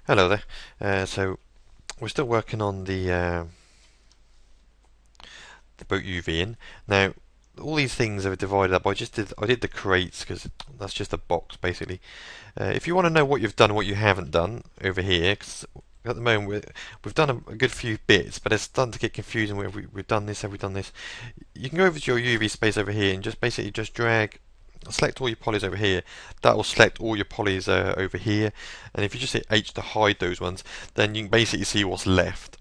Hello there. So we're still working on the boat UV in. Now all these things are divided up. I did the crates because that's just a box basically. If you want to know what you've done and what you haven't done over here, 'cause at the moment we've done a good few bits, but it's starting to get confusing. We've done this, have we done this? You can go over to your UV space over here and just basically just drag. Select all your polys over here. That will select all your polys over here, and if you just hit H to hide those ones, then you can basically see what's left.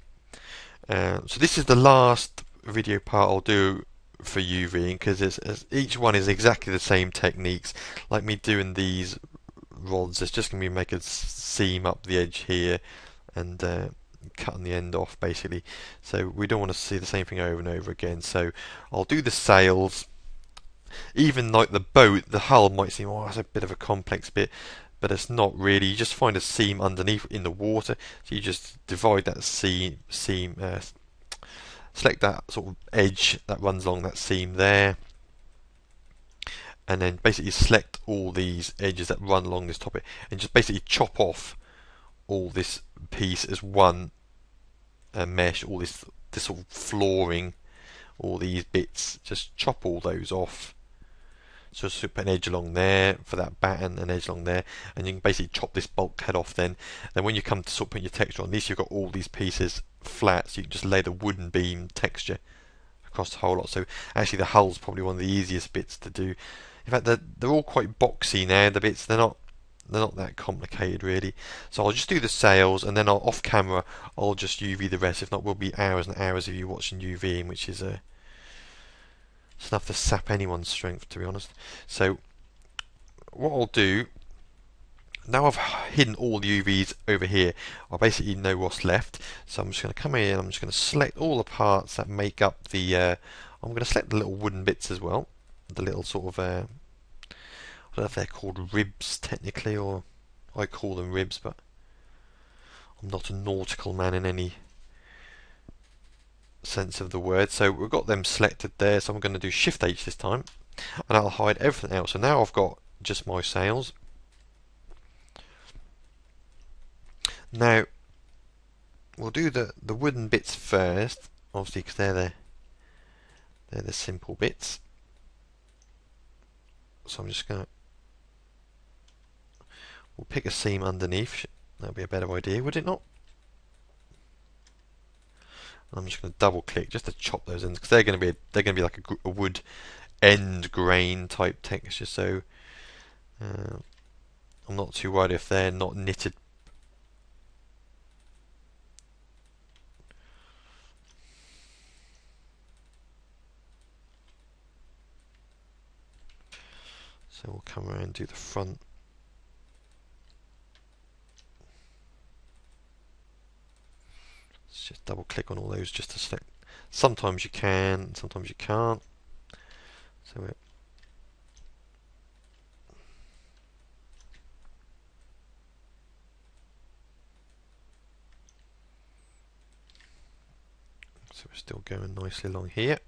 So this is the last video part I'll do for UVing because each one is exactly the same techniques. Like me doing these rods, it's just going to be make a seam up the edge here and cutting the end off basically. So we don't want to see the same thing over and over again. So I'll do the sails. Even like the boat, the hull might seem, oh, that's a bit of a complex bit, but it's not really. You just find a seam underneath in the water, so you just divide that seam, select that sort of edge that runs along that seam there, and then basically select all these edges that run along this topic, and just basically chop off all this piece as one mesh, all this sort of flooring, all these bits, just chop all those off. So just put an edge along there for that batten, an edge along there, and you can basically chop this bulkhead off then. Then when you come to sort of put your texture on, at least you've got all these pieces flat, so you can just lay the wooden beam texture across the whole lot. So actually the hull's probably one of the easiest bits to do. In fact, they're all quite boxy now, the bits, they're not that complicated really. So I'll just do the sails, and then off camera I'll just UV the rest. If not, we'll be hours and hours of you watching UVing, which is it's enough to sap anyone's strength, to be honest. So what I'll do, now I've hidden all the UVs over here, I basically know what's left. So I'm just going to come in and I'm just going to select all the parts that make up the, I'm going to select the little wooden bits as well. The little sort of, I don't know if they're called ribs technically, or I call them ribs, but I'm not a nautical man in any sense of the word. So we've got them selected there, so I'm going to do Shift H this time, and I'll hide everything else. So now I've got just my sails. Now we'll do the wooden bits first, obviously, because they're the simple bits. So I'm just going to, we'll pick a seam underneath. That'd be a better idea, would it not? I'm just going to double click just to chop those ends, because they're going to be like a wood end grain type texture. So I'm not too worried if they're not knitted. So we'll come around and do the front. Let's just double click on all those just to select. Sometimes you can, sometimes you can't. So we're still going nicely along here.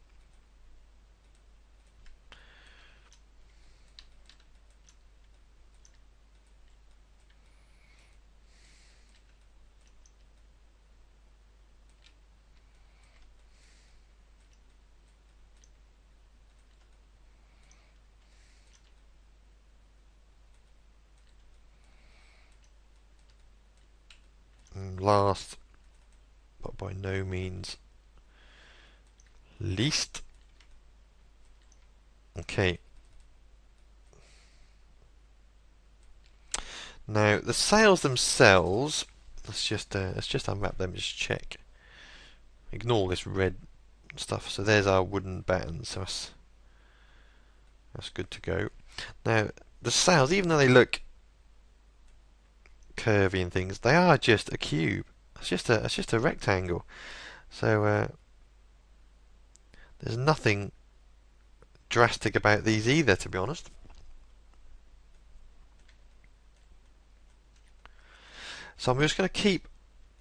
And last, but by no means least, okay. Now the sails themselves, let's just unwrap them, just check. Ignore this red stuff. So there's our wooden batten, so that's good to go. Now the sails, even though they look curvy and things, they are just a cube. It's just a rectangle. So there's nothing drastic about these either, to be honest. So I'm just going to keep,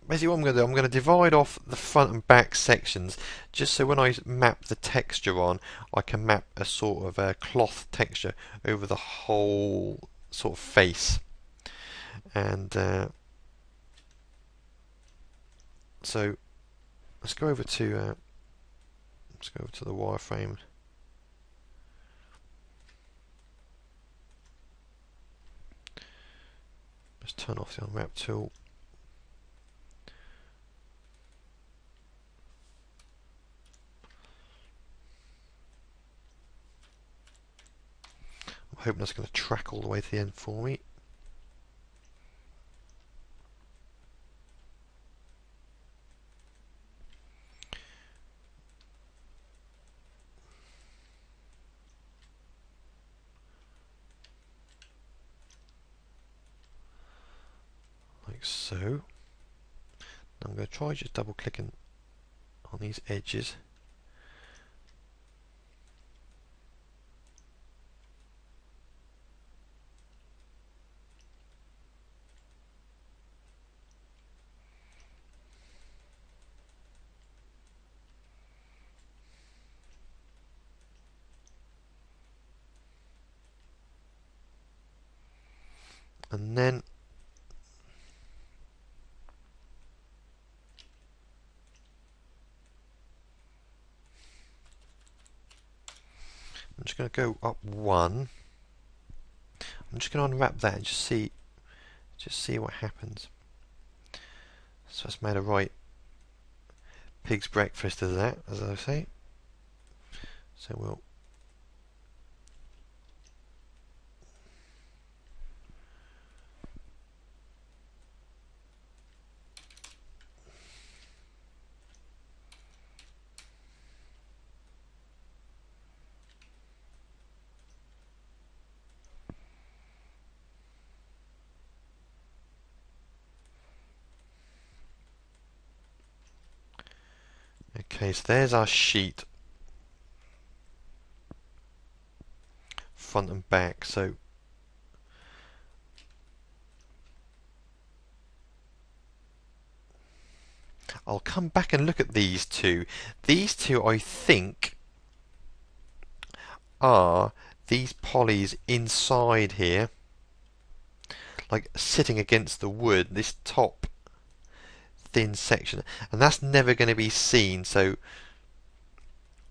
basically what I'm going to do, I'm going to divide off the front and back sections, just so when I map the texture on, I can map a sort of a cloth texture over the whole sort of face. And So let's go over to the wireframe. Let's turn off the unwrap tool. I'm hoping that's going to track all the way to the end for me. Like so. Now I'm going to try just double clicking on these edges. And then I'm just going to go up one. I'm just going to unwrap that and just see what happens. So it's made a right pig's breakfast of that, as I say. So we'll okay, so there's our sheet, front and back. So I'll come back and look at these two. These two, I think, are these polys inside here, like sitting against the wood, this top thin section, and that's never going to be seen. So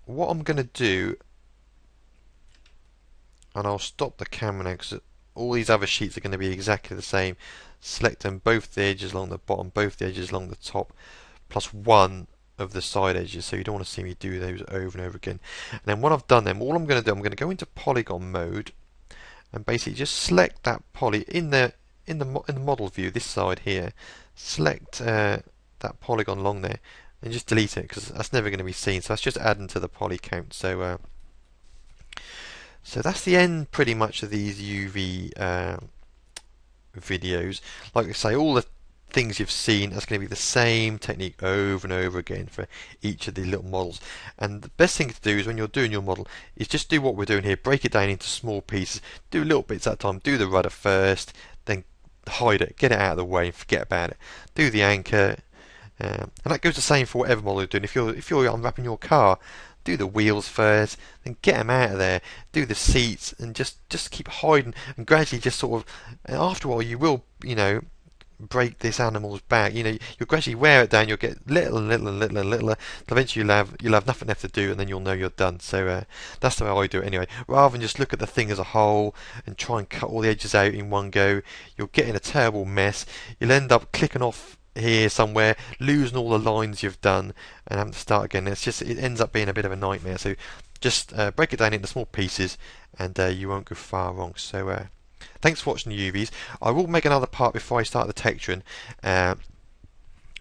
what I'm going to do, and I'll stop the camera now because all these other sheets are going to be exactly the same. Select them, both the edges along the bottom, both the edges along the top, plus one of the side edges, so you don't want to see me do those over and over again. And then when I've done them, all I'm going to do, I'm going to go into polygon mode and basically just select that poly in the model view, this side here. Select that polygon along there and just delete it because that's never going to be seen. So that's just adding to the poly count. So so that's the end pretty much of these UV videos. Like I say, all the things you've seen, that's going to be the same technique over and over again for each of the little models. And the best thing to do is when you're doing your model is just do what we're doing here, break it down into small pieces, do little bits at a time, do the rudder first, then hide it, get it out of the way and forget about it, do the anchor, and that goes the same for whatever model you're doing. If you're unwrapping your car, do the wheels first, then get them out of there, do the seats, and just keep hiding, and gradually just sort of, after a while you will, break this animal's back. You'll gradually wear it down. You'll get little and little and little and little. Eventually, you'll have nothing left to do, and then you'll know you're done. So that's the way I do it anyway. Rather than just look at the thing as a whole and try and cut all the edges out in one go, you'll get in a terrible mess. You'll end up clicking off here somewhere, losing all the lines you've done, and having to start again. It ends up being a bit of a nightmare. So just break it down into small pieces, and you won't go far wrong. So. Thanks for watching the UVs. I will make another part before I start the texturing,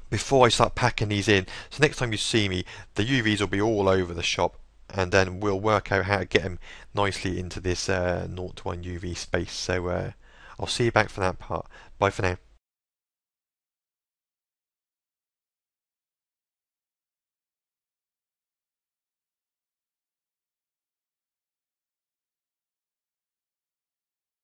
before I start packing these in. So next time you see me, the UVs will be all over the shop, and then we'll work out how to get them nicely into this 0 to 1 UV space. So I'll see you back for that part. Bye for now.